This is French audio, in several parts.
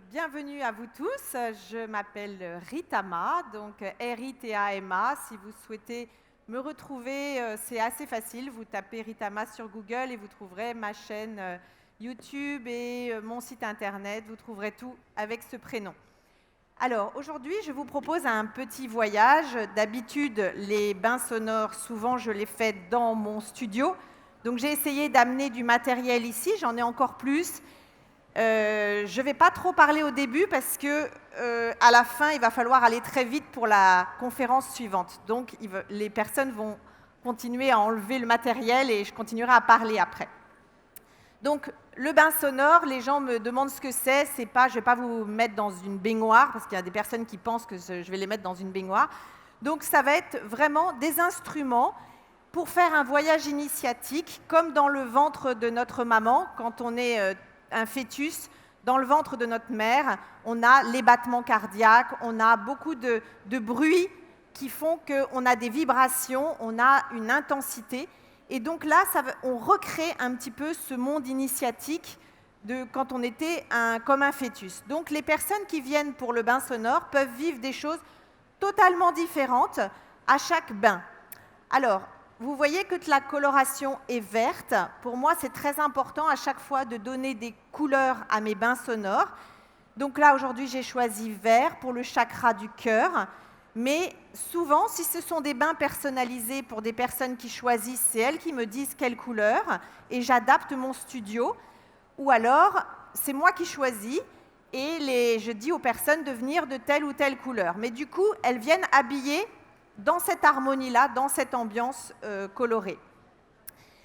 Bienvenue à vous tous. Je m'appelle Ritama, donc Ritama. Si vous souhaitez me retrouver, c'est assez facile. Vous tapez Ritama sur Google et vous trouverez ma chaîne YouTube et mon site internet. Vous trouverez tout avec ce prénom. Alors, aujourd'hui, je vous propose un petit voyage. D'habitude, les bains sonores, souvent, je les fais dans mon studio. Donc, j'ai essayé d'amener du matériel ici. J'en ai encore plus. Je ne vais pas trop parler au début parce que à la fin, il va falloir aller très vite pour la conférence suivante. Donc, les personnes vont continuer à enlever le matériel et je continuerai à parler après. Donc, le bain sonore, les gens me demandent ce que c'est. Je ne vais pas vous mettre dans une baignoire parce qu'il y a des personnes qui pensent que je vais les mettre dans une baignoire. Donc, ça va être vraiment des instruments pour faire un voyage initiatique, comme dans le ventre de notre maman, quand on est un fœtus, dans le ventre de notre mère, on a les battements cardiaques, on a beaucoup de bruits qui font qu'on a des vibrations, on a une intensité. Et donc là, on recrée un petit peu ce monde initiatique de quand on était comme un fœtus. Donc les personnes qui viennent pour le bain sonore peuvent vivre des choses totalement différentes à chaque bain. Alors, vous voyez que la coloration est verte. Pour moi, c'est très important à chaque fois de donner des couleurs à mes bains sonores. Donc là, aujourd'hui, j'ai choisi vert pour le chakra du cœur. Mais souvent, si ce sont des bains personnalisés pour des personnes qui choisissent, c'est elles qui me disent quelle couleur et j'adapte mon studio. Ou alors, c'est moi qui choisis et je dis aux personnes de venir de telle ou telle couleur. Mais du coup, elles viennent habillées dans cette harmonie-là, dans cette ambiance colorée.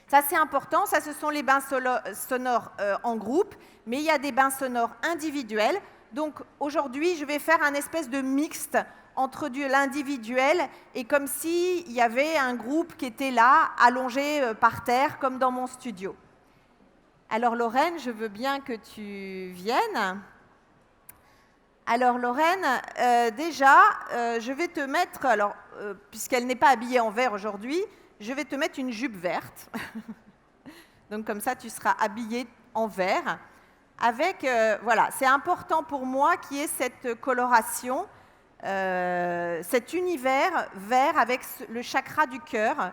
Ça, c'est important. Ça, ce sont les bains sonores en groupe, mais il y a des bains sonores individuels. Donc, aujourd'hui, je vais faire un espèce de mixte entre l'individuel et comme s'il y avait un groupe qui était là, allongé par terre, comme dans mon studio. Alors, Lorraine, je veux bien que tu viennes. Alors Lorraine, déjà, je vais te mettre, puisqu'elle n'est pas habillée en vert aujourd'hui, je vais te mettre une jupe verte. Donc comme ça, tu seras habillée en vert. Voilà, c'est important pour moi qu'il y ait cette coloration, cet univers vert avec le chakra du cœur.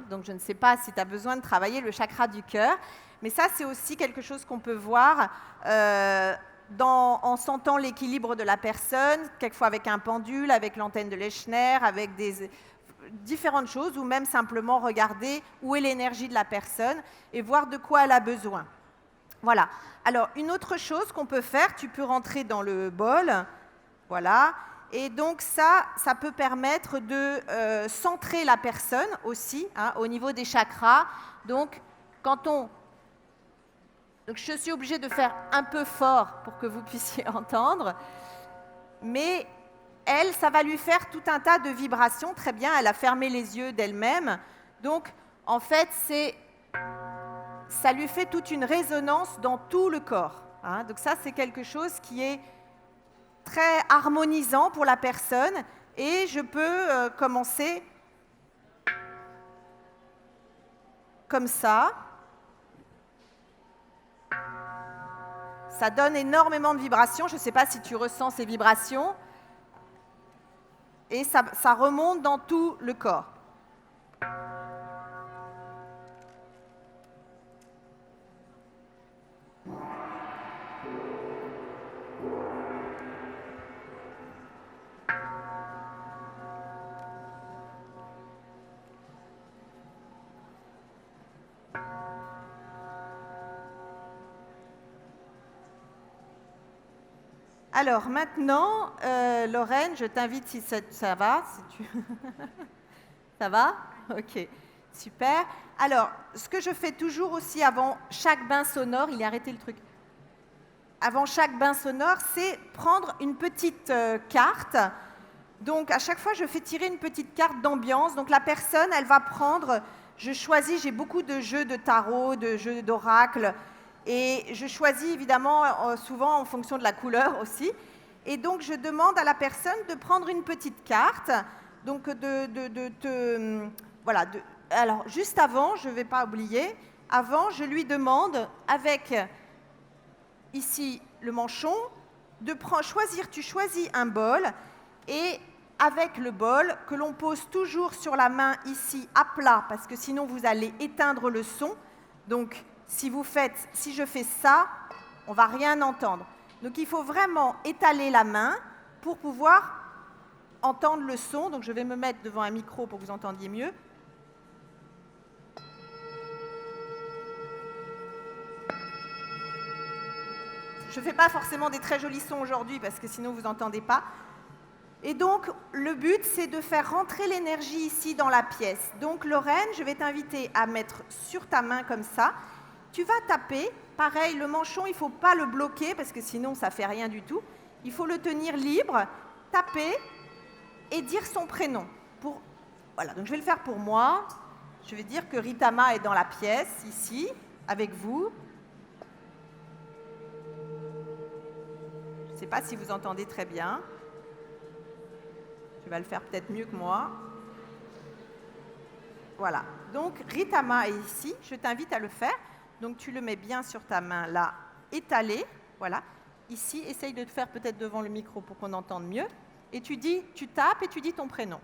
Donc je ne sais pas si tu as besoin de travailler le chakra du cœur, mais ça, c'est aussi quelque chose qu'on peut voir en sentant l'équilibre de la personne, quelquefois avec un pendule, avec l'antenne de Lechner, avec différentes choses, ou même simplement regarder où est l'énergie de la personne et voir de quoi elle a besoin. Voilà. Alors, une autre chose qu'on peut faire, tu peux rentrer dans le bol, voilà, et donc ça peut permettre de centrer la personne aussi, au niveau des chakras. Donc, Donc, je suis obligée de faire un peu fort pour que vous puissiez entendre. Mais elle, ça va lui faire tout un tas de vibrations. Très bien, elle a fermé les yeux d'elle-même. Donc, en fait, ça lui fait toute une résonance dans tout le corps. Donc ça, c'est quelque chose qui est très harmonisant pour la personne. Et je peux commencer comme ça. Ça donne énormément de vibrations. Je ne sais pas si tu ressens ces vibrations. Et ça remonte dans tout le corps. Alors maintenant, Lorraine, je t'invite si ça va. Ça va? Ok, super. Alors, ce que je fais toujours aussi avant chaque bain sonore, il a arrêté le truc. Avant chaque bain sonore, c'est prendre une petite carte. Donc, à chaque fois, je fais tirer une petite carte d'ambiance. Donc, la personne, elle va prendre, j'ai beaucoup de jeux de tarot, de jeux d'oracle. Et je choisis évidemment souvent en fonction de la couleur aussi. Et donc, je demande à la personne de prendre une petite carte. Donc, voilà. Alors, juste avant, je ne vais pas oublier, avant, je lui demande, avec ici le manchon, tu choisis un bol et avec le bol que l'on pose toujours sur la main ici à plat parce que sinon vous allez éteindre le son. Donc si je fais ça, on ne va rien entendre. Donc il faut vraiment étaler la main pour pouvoir entendre le son. Donc je vais me mettre devant un micro pour que vous entendiez mieux. Je ne fais pas forcément des très jolis sons aujourd'hui parce que sinon vous n'entendez pas. Et donc, le but, c'est de faire rentrer l'énergie ici dans la pièce. Donc, Lorraine, je vais t'inviter à mettre sur ta main comme ça. Tu vas taper. Pareil, le manchon, il ne faut pas le bloquer parce que sinon, ça ne fait rien du tout. Il faut le tenir libre, taper et dire son prénom. Voilà, donc je vais le faire pour moi. Je vais dire que Ritama est dans la pièce, ici, avec vous. Je ne sais pas si vous entendez très bien. Tu vas le faire peut-être mieux que moi. Voilà. Donc, Ritama est ici. Je t'invite à le faire. Donc, tu le mets bien sur ta main, là, étalée. Voilà. Ici, essaye de le faire peut-être devant le micro pour qu'on entende mieux. Et tu tapes et tu dis ton prénom.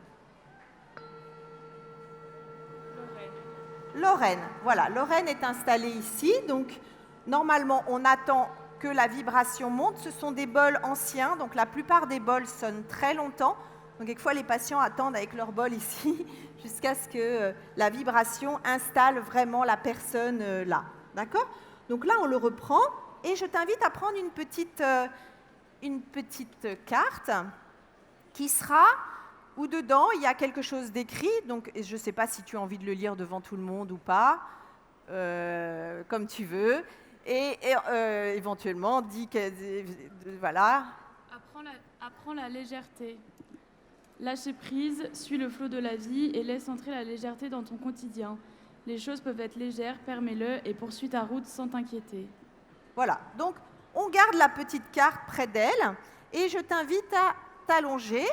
Lorraine. Voilà. Lorraine est installée ici. Donc, normalement, on attend que la vibration monte. Ce sont des bols anciens. Donc, la plupart des bols sonnent très longtemps. Donc, quelquefois, les patients attendent avec leur bol ici jusqu'à ce que la vibration installe vraiment la personne là. D'accord? Donc là, on le reprend et je t'invite à prendre une petite carte qui sera où dedans, il y a quelque chose d'écrit. Donc, je ne sais pas si tu as envie de le lire devant tout le monde ou pas, comme tu veux. Et éventuellement, dis que... voilà. Apprends la légèreté. Lâcher prise, suis le flot de la vie et laisse entrer la légèreté dans ton quotidien. Les choses peuvent être légères, permets-le et poursuis ta route sans t'inquiéter. Voilà, donc on garde la petite carte près d'elle et je t'invite à t'allonger.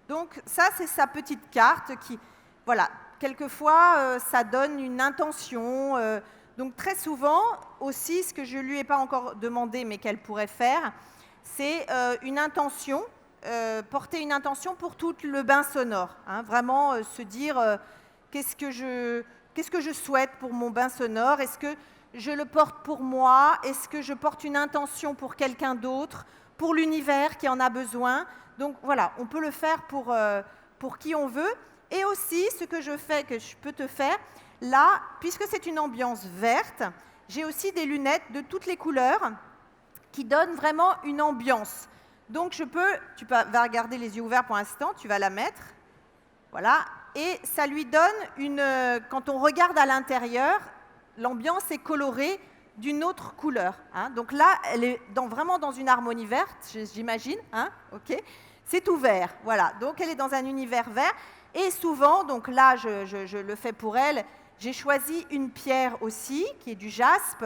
Donc ça, c'est sa petite carte qui, voilà, quelquefois, ça donne une intention. Donc très souvent, aussi, ce que je ne lui ai pas encore demandé mais qu'elle pourrait faire, c'est une intention. Porter une intention pour tout le bain sonore. Hein, vraiment se dire qu'est-ce que je souhaite pour mon bain sonore? Est-ce que je le porte pour moi? Est-ce que je porte une intention pour quelqu'un d'autre? Pour l'univers qui en a besoin? Donc voilà, on peut le faire pour qui on veut. Et aussi, ce que je fais, que je peux te faire, là, puisque c'est une ambiance verte, j'ai aussi des lunettes de toutes les couleurs qui donnent vraiment une ambiance. Donc, tu vas regarder les yeux ouverts pour l'instant, tu vas la mettre, voilà, et ça lui donne quand on regarde à l'intérieur, l'ambiance est colorée d'une autre couleur. Hein. Donc là, elle est vraiment dans une harmonie verte, j'imagine, hein, ok. C'est tout vert, voilà, donc elle est dans un univers vert, et souvent, donc là, je le fais pour elle, j'ai choisi une pierre aussi, qui est du jaspe,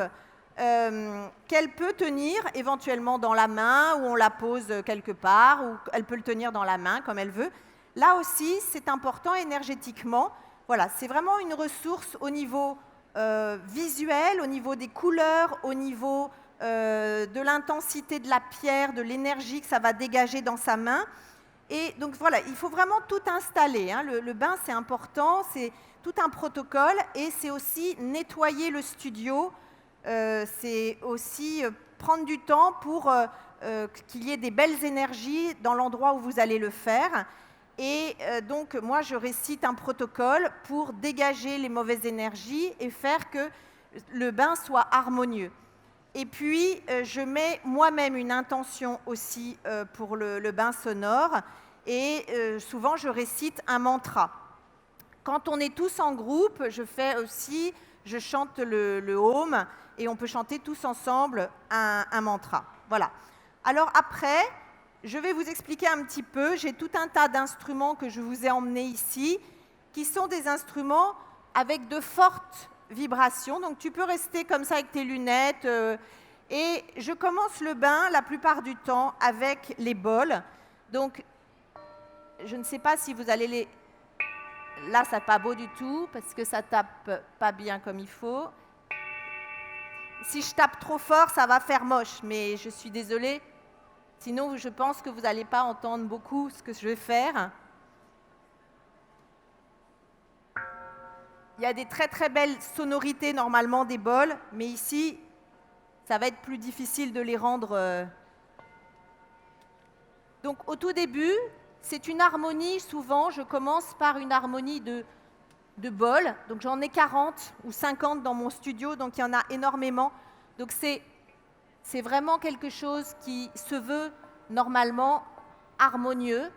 qu'elle peut tenir éventuellement dans la main ou on la pose quelque part ou elle peut le tenir dans la main comme elle veut. Là aussi, c'est important énergétiquement. Voilà, c'est vraiment une ressource au niveau visuel, au niveau des couleurs, au niveau de l'intensité de la pierre, de l'énergie que ça va dégager dans sa main. Et donc voilà, il faut vraiment tout installer. Hein. Le bain, c'est important, c'est tout un protocole et c'est aussi nettoyer le studio. C'est aussi prendre du temps pour qu'il y ait des belles énergies dans l'endroit où vous allez le faire. Et donc, moi, je récite un protocole pour dégager les mauvaises énergies et faire que le bain soit harmonieux. Et puis, je mets moi-même une intention aussi pour le bain sonore. Et souvent, je récite un mantra. Quand on est tous en groupe, je chante le Om et on peut chanter tous ensemble un mantra. Voilà. Alors après, je vais vous expliquer un petit peu. J'ai tout un tas d'instruments que je vous ai emmenés ici, qui sont des instruments avec de fortes vibrations. Donc tu peux rester comme ça avec tes lunettes. Et je commence le bain la plupart du temps avec les bols. Donc je ne sais pas si vous allez les... Là, ça n'est pas beau du tout parce que ça tape pas bien comme il faut. Si je tape trop fort, ça va faire moche, mais je suis désolée. Sinon, je pense que vous n'allez pas entendre beaucoup ce que je vais faire. Il y a des très très belles sonorités normalement des bols, mais ici, ça va être plus difficile de les rendre. Donc au tout début, c'est une harmonie, souvent, je commence par une harmonie de bols. Donc j'en ai 40 ou 50 dans mon studio, donc il y en a énormément. Donc c'est vraiment quelque chose qui se veut normalement harmonieux.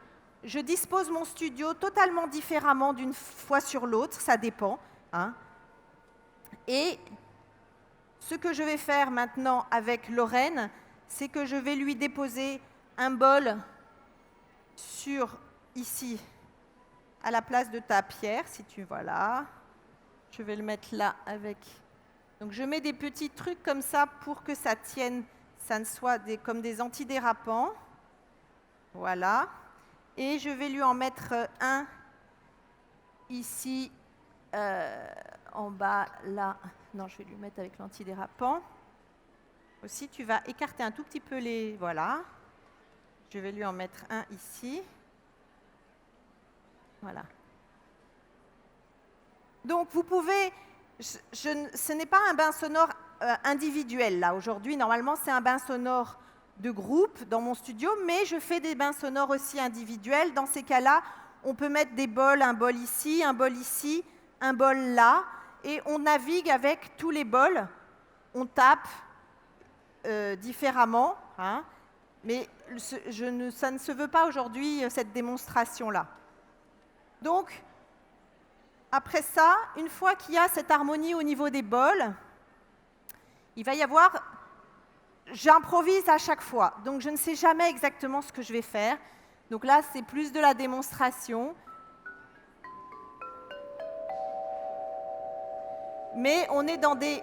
Je dispose mon studio totalement différemment d'une fois sur l'autre, ça dépend. Et ce que je vais faire maintenant avec Lorraine, c'est que je vais lui déposer un bol sur ici, à la place de ta pierre, si tu vois là. Je vais le mettre là avec. Donc je mets des petits trucs comme ça pour que ça tienne, ça ne soit comme des antidérapants. Voilà. Et je vais lui en mettre un ici, en bas, là. Non, je vais lui mettre avec l'antidérapant. Aussi, tu vas écarter un tout petit peu les... Voilà. Je vais lui en mettre un ici. Voilà. Donc, vous pouvez... ce n'est pas un bain sonore individuel, là, aujourd'hui. Normalement, c'est un bain sonore de groupe dans mon studio, mais je fais des bains sonores aussi individuels. Dans ces cas-là, on peut mettre des bols, un bol ici, un bol là, et on navigue avec tous les bols. On tape différemment, mais ça ne se veut pas aujourd'hui, cette démonstration-là. Donc, après ça, une fois qu'il y a cette harmonie au niveau des bols, il va y avoir... J'improvise à chaque fois, donc je ne sais jamais exactement ce que je vais faire. Donc là, c'est plus de la démonstration. Mais on est dans des...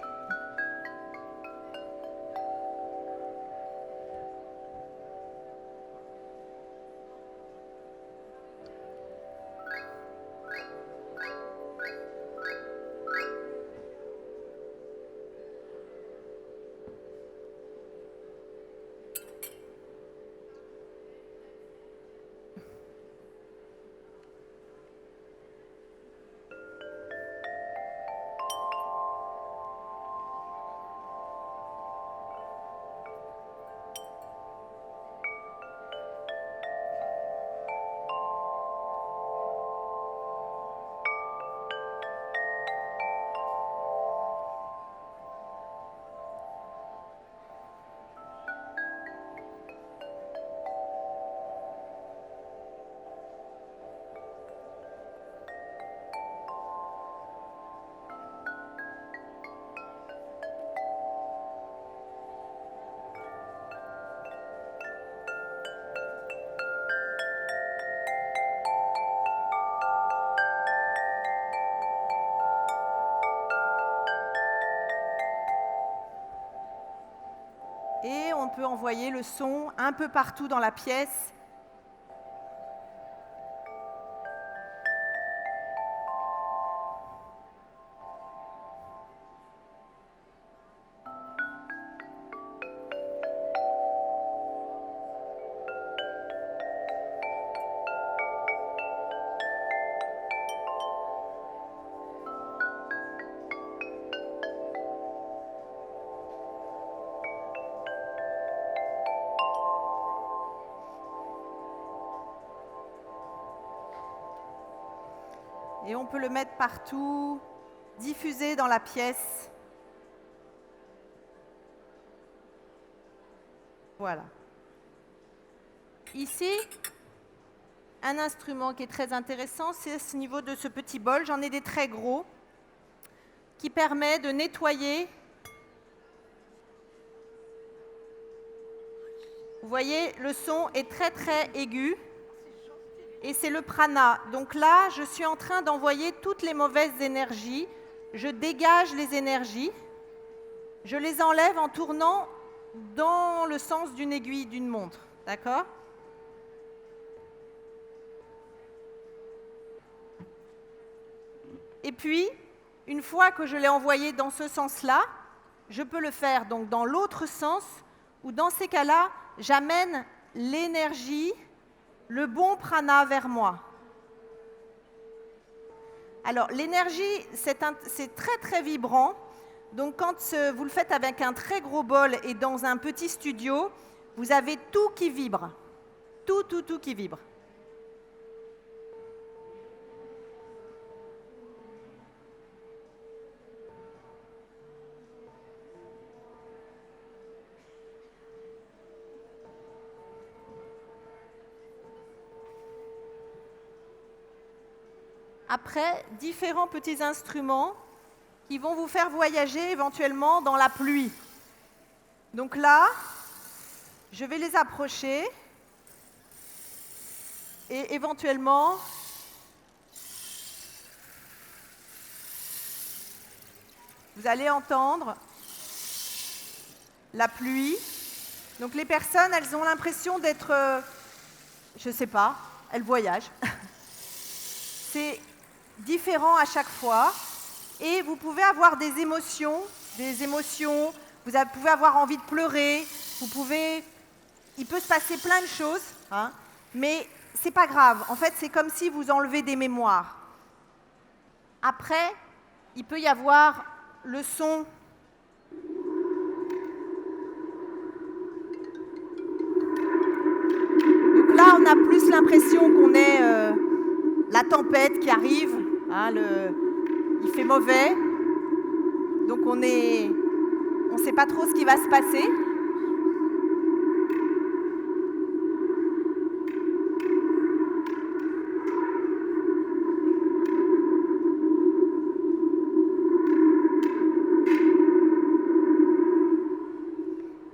Et on peut envoyer le son un peu partout dans la pièce. Et on peut le mettre partout, diffuser dans la pièce. Voilà. Ici, un instrument qui est très intéressant, c'est ce niveau de ce petit bol. J'en ai des très gros, qui permet de nettoyer. Vous voyez, le son est très très aigu. Et c'est le prana. Donc là, je suis en train d'envoyer toutes les mauvaises énergies. Je dégage les énergies. Je les enlève en tournant dans le sens d'une aiguille d'une montre. D'accord ? Et puis, une fois que je l'ai envoyé dans ce sens-là, je peux le faire donc dans l'autre sens, ou dans ces cas-là, j'amène l'énergie, le bon prana vers moi. Alors, l'énergie, c'est très très vibrant. Donc, quand vous le faites avec un très gros bol et dans un petit studio, vous avez tout qui vibre. Tout qui vibre. Après, différents petits instruments qui vont vous faire voyager éventuellement dans la pluie. Donc là, je vais les approcher et éventuellement, vous allez entendre la pluie. Donc les personnes, elles ont l'impression d'être, je ne sais pas, elles voyagent. C'est différent à chaque fois et vous pouvez avoir des émotions, vous pouvez avoir envie de pleurer, il peut se passer plein de choses, hein, mais c'est pas grave. En fait, c'est comme si vous enlevez des mémoires. Après, il peut y avoir le son. Donc là, on a plus l'impression qu'on est la tempête qui arrive, hein, il fait mauvais, donc on ne sait pas trop ce qui va se passer.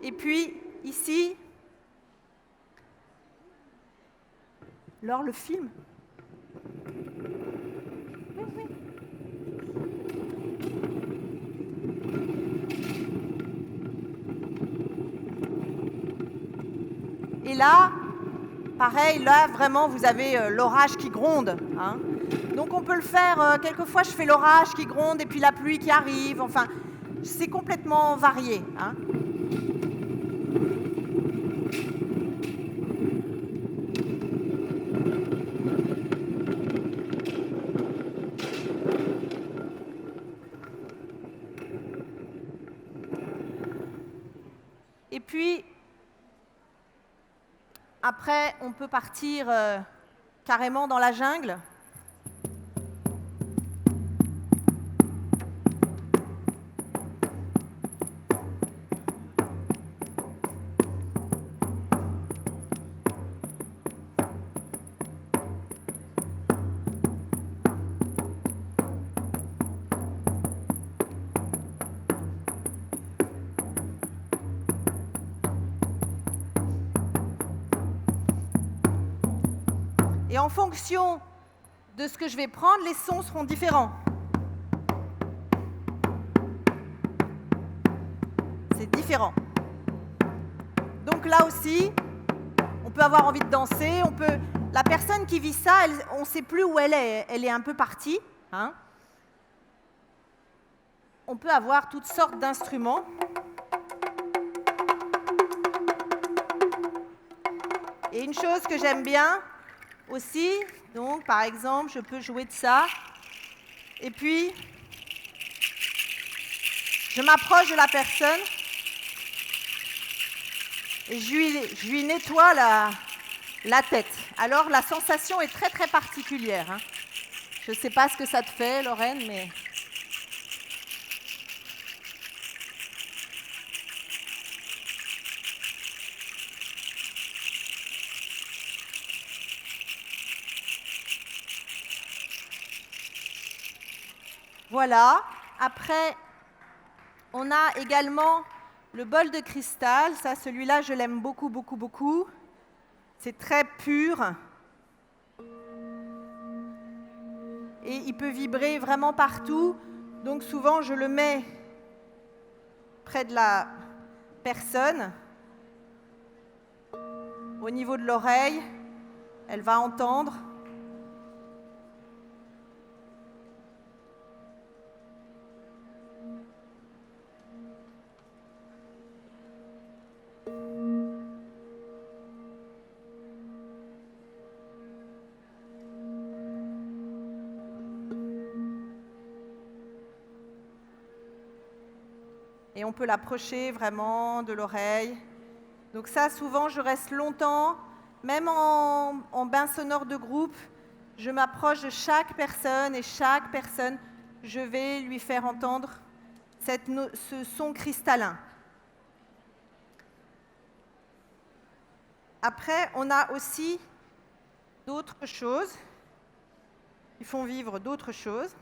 Et puis, ici, Laure, le film. Oui. Et là, pareil, là, vraiment, vous avez l'orage qui gronde, hein. Donc, on peut le faire, quelquefois, je fais l'orage qui gronde et puis la pluie qui arrive. Enfin, c'est complètement varié, hein. Et puis, après, on peut partir carrément dans la jungle. Et en fonction de ce que je vais prendre, les sons seront différents. C'est différent. Donc là aussi, on peut avoir envie de danser. La personne qui vit ça, on ne sait plus où elle est. Elle est un peu partie, hein. On peut avoir toutes sortes d'instruments. Et une chose que j'aime bien aussi, donc par exemple, je peux jouer de ça. Et puis, je m'approche de la personne et je lui nettoie la tête. Alors, la sensation est très, très particulière, hein. Je ne sais pas ce que ça te fait, Lorraine, mais... Voilà. Après, on a également le bol de cristal. Ça, celui-là, je l'aime beaucoup, beaucoup, beaucoup. C'est très pur. Et il peut vibrer vraiment partout. Donc souvent, je le mets près de la personne, au niveau de l'oreille. Elle va entendre. et on peut l'approcher vraiment de l'oreille. Donc ça, souvent, je reste longtemps, même en bain sonore de groupe, je m'approche de chaque personne et chaque personne, je vais lui faire entendre ce son cristallin. Après, on a aussi d'autres choses qui font vivre d'autres choses.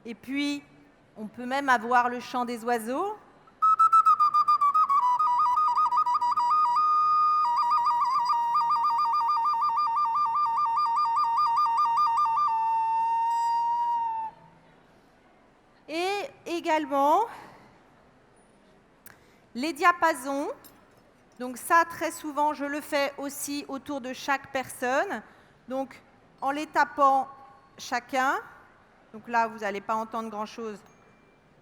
Et puis, on peut même avoir le chant des oiseaux. Et également, les diapasons. Donc ça, très souvent, je le fais aussi autour de chaque personne. Donc, en les tapant chacun. Donc là, vous n'allez pas entendre grand-chose.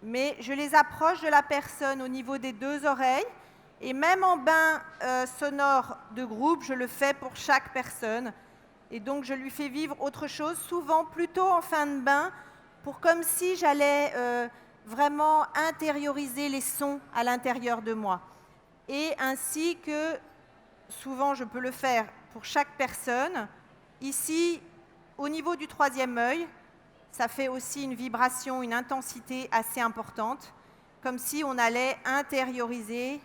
Mais je les approche de la personne au niveau des 2 oreilles. Et même en bain sonore de groupe, je le fais pour chaque personne. Et donc, je lui fais vivre autre chose, souvent plutôt en fin de bain, pour comme si j'allais vraiment intérioriser les sons à l'intérieur de moi. Et ainsi que, souvent, je peux le faire pour chaque personne. Ici, au niveau du 3e œil, ça fait aussi une vibration, une intensité assez importante, comme si on allait intérioriser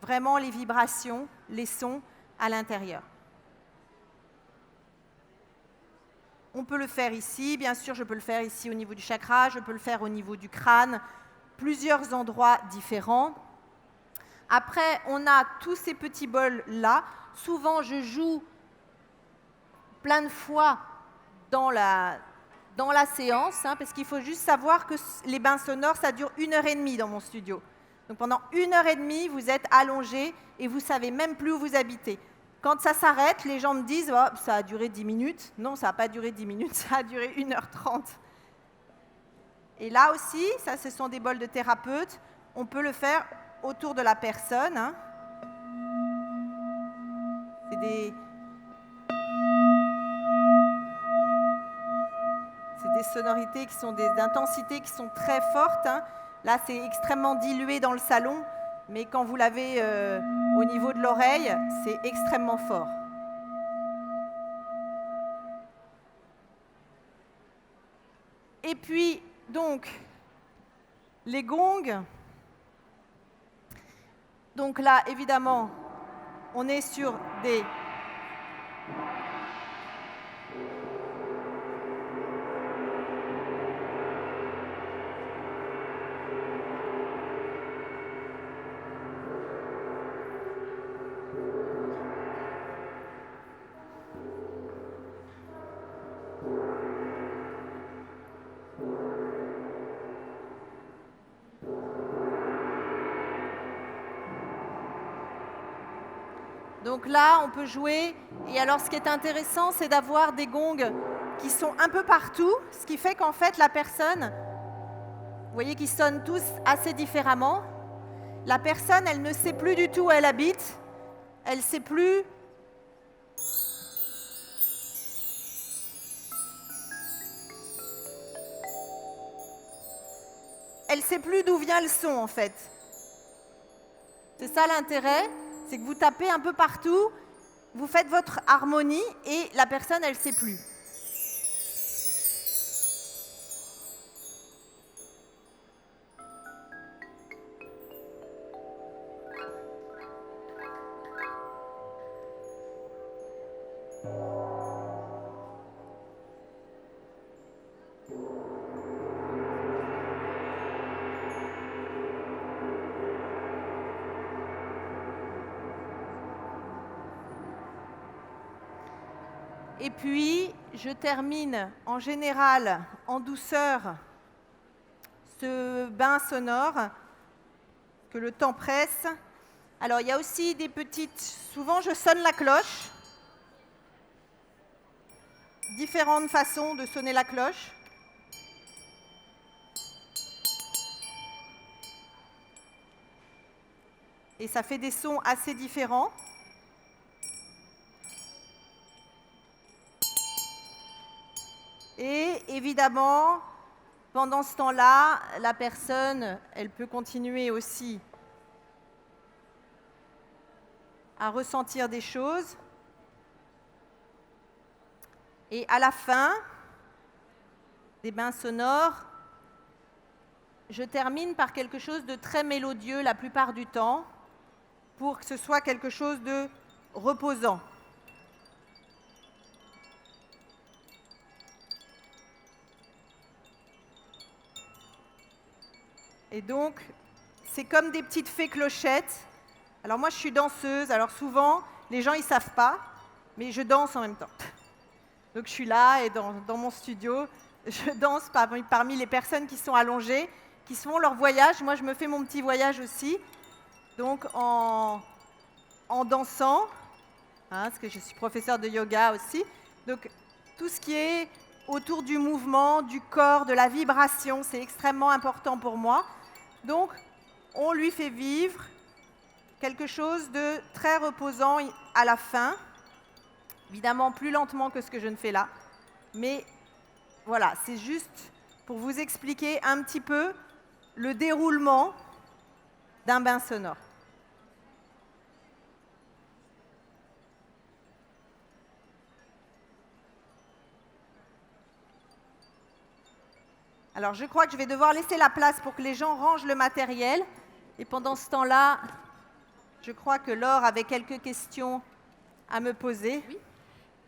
vraiment les vibrations, les sons à l'intérieur. On peut le faire ici, bien sûr, je peux le faire ici au niveau du chakra, je peux le faire au niveau du crâne, plusieurs endroits différents. Après, on a tous ces petits bols-là. Souvent, je joue plein de fois dans la séance, parce qu'il faut juste savoir que les bains sonores, ça dure 1h30 dans mon studio. Donc pendant 1h30, vous êtes allongé et vous ne savez même plus où vous habitez. Quand ça s'arrête, les gens me disent oh, « ça a duré 10 minutes ». Non, ça n'a pas duré 10 minutes, ça a duré 1h30. Et là aussi, ça, ce sont des bols de thérapeute. On peut le faire autour de la personne. C'est des sonorités qui sont des intensités qui sont très fortes. Là, c'est extrêmement dilué dans le salon, mais quand vous l'avez au niveau de l'oreille, c'est extrêmement fort. Et puis, donc, les gongs. Donc là, évidemment, on est sur des... Donc là, on peut jouer. Et alors, ce qui est intéressant, c'est d'avoir des gongs qui sont un peu partout, ce qui fait qu'en fait, la personne, vous voyez qu'ils sonnent tous assez différemment. La personne, elle ne sait plus du tout où elle habite. Elle ne sait plus... Elle ne sait plus d'où vient le son, en fait. C'est ça l'intérêt. C'est que vous tapez un peu partout, vous faites votre harmonie et la personne, elle ne sait plus. Et puis, je termine en général en douceur ce bain sonore, que le temps presse. Alors, il y a aussi des petites... Souvent, je sonne la cloche. Différentes façons de sonner la cloche. Et ça fait des sons assez différents. Et évidemment, pendant ce temps-là, la personne, elle peut continuer aussi à ressentir des choses. Et à la fin des bains sonores, je termine par quelque chose de très mélodieux la plupart du temps, pour que ce soit quelque chose de reposant. Et donc, c'est comme des petites fées clochettes. Alors moi, je suis danseuse. Alors souvent, les gens, ils ne savent pas, mais je danse en même temps. Donc je suis là et dans mon studio, je danse parmi les personnes qui sont allongées, qui se font leur voyage. Moi, je me fais mon petit voyage aussi. Donc en dansant, hein, parce que je suis professeure de yoga aussi. Donc tout ce qui est autour du mouvement, du corps, de la vibration, c'est extrêmement important pour moi. Donc, on lui fait vivre quelque chose de très reposant à la fin. Évidemment, plus lentement que ce que je ne fais là. Mais voilà, c'est juste pour vous expliquer un petit peu le déroulement d'un bain sonore. Alors, je crois que je vais devoir laisser la place pour que les gens rangent le matériel. Et pendant ce temps-là, je crois que Laure avait quelques questions à me poser. Oui.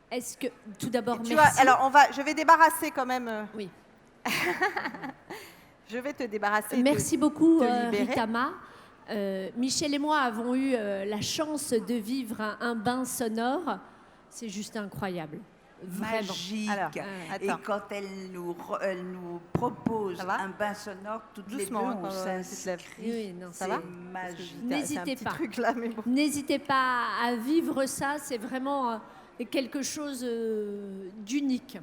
Est-ce que, tout d'abord, merci. Alors, je vais débarrasser quand même. Oui. Je vais te débarrasser. Merci beaucoup, libérer. Ritama. Michel et moi avons eu la chance de vivre un bain sonore. C'est juste incroyable. Vraiment. Magique. Alors, et quand elle nous propose un bain sonore, toutes doucement, les deux, on s'inscrit. Oui, non, ça va? C'est magique. N'hésitez pas. Truc là, mais bon. N'hésitez pas à vivre ça. C'est vraiment quelque chose d'unique,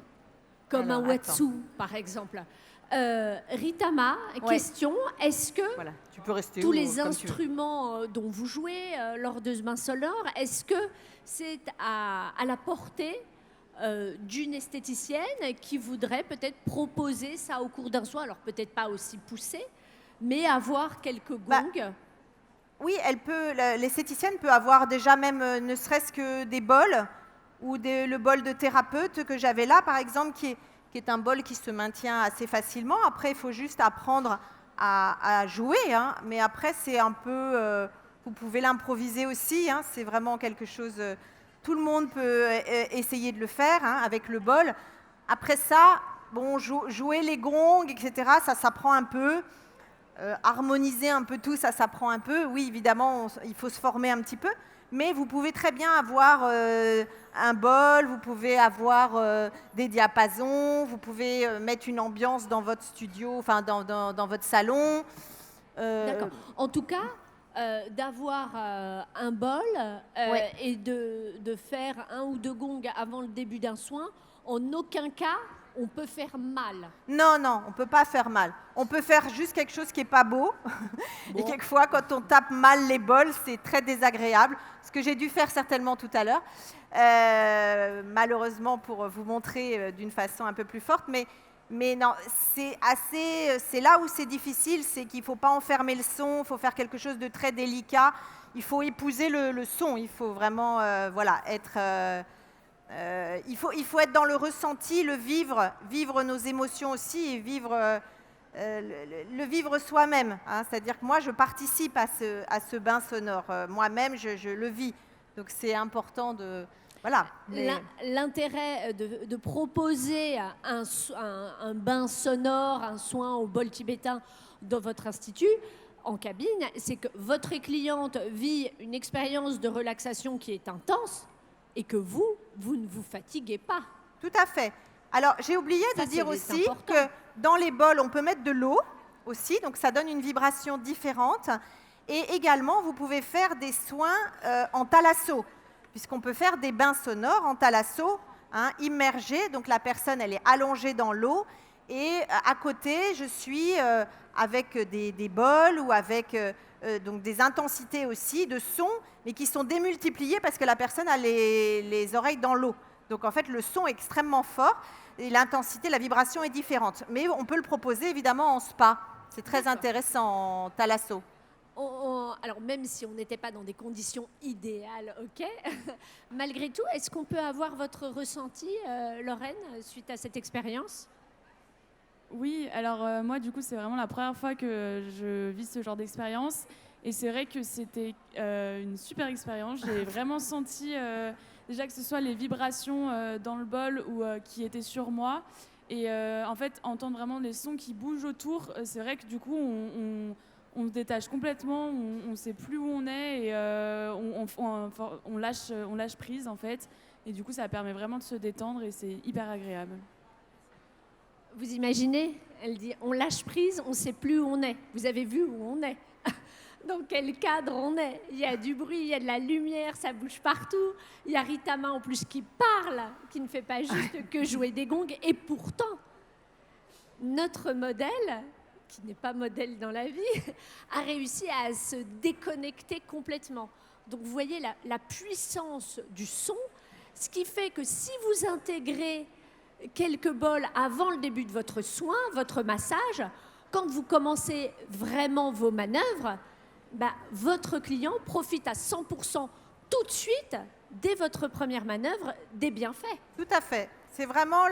comme Alors, un Watsu, par exemple. Ritama, question, est-ce que voilà, tu peux rester tous les comme tu veux. instruments dont vous jouez lors de ce bain sonore, est-ce que c'est à la portée d'une esthéticienne qui voudrait peut-être proposer ça au cours d'un soin, alors peut-être pas aussi poussé, mais avoir quelques gongs? Oui, l'esthéticienne peut avoir déjà même ne serait-ce que des bols ou le bol de thérapeute que j'avais là, par exemple, qui est un bol qui se maintient assez facilement. Après, il faut juste apprendre à jouer, hein. Mais après, c'est un peu... vous pouvez l'improviser aussi, hein. C'est vraiment quelque chose... tout le monde peut essayer de le faire, hein, avec le bol. Après ça, bon, jouer les gongs, etc., ça s'apprend un peu. Harmoniser un peu tout, ça s'apprend un peu. Oui, évidemment, il faut se former un petit peu. Mais vous pouvez très bien avoir un bol, vous pouvez avoir des diapasons, vous pouvez mettre une ambiance dans votre studio, enfin dans votre salon. D'accord. En tout cas, d'avoir un bol et de faire un ou deux gongs avant le début d'un soin, en aucun cas on peut faire mal. Non, on ne peut pas faire mal. On peut faire juste quelque chose qui n'est pas beau. Bon. Et quelquefois, quand on tape mal les bols, c'est très désagréable. Ce que j'ai dû faire certainement tout à l'heure, malheureusement pour vous montrer d'une façon un peu plus forte. Mais non, c'est là où c'est difficile, c'est qu'il ne faut pas enfermer le son, il faut faire quelque chose de très délicat. Il faut épouser le son, il faut vraiment être... il faut être dans le ressenti, le vivre nos émotions aussi et le vivre soi-même. Hein. C'est-à-dire que moi, je participe à ce bain sonore. Moi-même, je le vis. Donc, c'est important de... Voilà. L'intérêt de proposer un bain sonore, un soin au bol tibétain dans votre institut, en cabine, c'est que votre cliente vit une expérience de relaxation qui est intense, et que vous ne vous fatiguez pas. Tout à fait. Alors, j'ai oublié de dire aussi que dans les bols, on peut mettre de l'eau. aussi, donc ça donne une vibration différente. Et également, vous pouvez faire des soins en thalasso, puisqu'on peut faire des bains sonores en thalasso, immergés. Donc la personne, elle est allongée dans l'eau. Et à côté, je suis avec des bols ou avec donc des intensités aussi de son, mais qui sont démultipliées parce que la personne a les oreilles dans l'eau. Donc en fait, le son est extrêmement fort et l'intensité, la vibration est différente. Mais on peut le proposer évidemment en spa. C'est très intéressant en thalasso. Alors même si on n'était pas dans des conditions idéales, ok. Malgré tout, est-ce qu'on peut avoir votre ressenti, Lorraine, suite à cette expérience? Oui, alors moi du coup c'est vraiment la première fois que je vis ce genre d'expérience et c'est vrai que c'était une super expérience. J'ai vraiment senti déjà que ce soit les vibrations dans le bol ou qui étaient sur moi et en fait entendre vraiment les sons qui bougent autour, c'est vrai que du coup on se détache complètement, on ne sait plus où on est et on lâche prise en fait et du coup ça permet vraiment de se détendre et c'est hyper agréable. Vous imaginez? Elle dit, on lâche prise, on ne sait plus où on est. Vous avez vu où on est? Dans quel cadre on est? Il y a du bruit, il y a de la lumière, ça bouge partout. Il y a Ritama en plus qui parle, qui ne fait pas juste que jouer des gongs. Et pourtant, notre modèle, qui n'est pas modèle dans la vie, a réussi à se déconnecter complètement. Donc vous voyez la puissance du son, ce qui fait que si vous intégrez quelques bols avant le début de votre soin, votre massage, quand vous commencez vraiment vos manœuvres, votre client profite à 100% tout de suite, dès votre première manœuvre, des bienfaits. Tout à fait. C'est vraiment,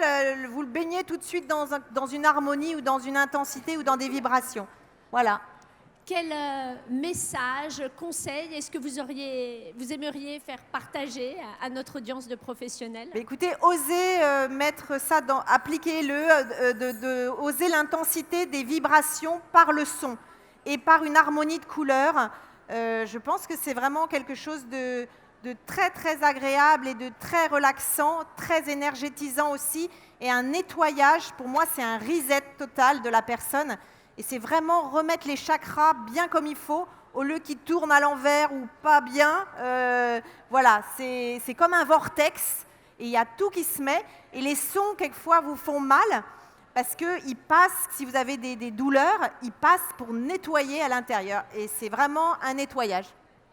vous le baignez tout de suite dans une harmonie ou dans une intensité ou dans des vibrations. Voilà. Quel message, conseil est-ce que vous aimeriez faire partager à notre audience de professionnels? Écoutez, osez mettre ça appliquez-le, oser l'intensité des vibrations par le son et par une harmonie de couleurs. Je pense que c'est vraiment quelque chose de très très agréable et de très relaxant, très énergétisant aussi, et un nettoyage. Pour moi, c'est un reset total de la personne. Et c'est vraiment remettre les chakras bien comme il faut, au lieu qu'ils tournent à l'envers ou pas bien. Voilà, c'est comme un vortex, et il y a tout qui se met. Et les sons, quelquefois, vous font mal, parce qu'ils passent, si vous avez des douleurs, ils passent pour nettoyer à l'intérieur. Et c'est vraiment un nettoyage.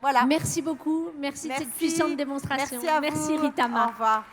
Voilà. Merci beaucoup, merci de cette puissante démonstration. Merci à vous. Merci Ritama. Au revoir.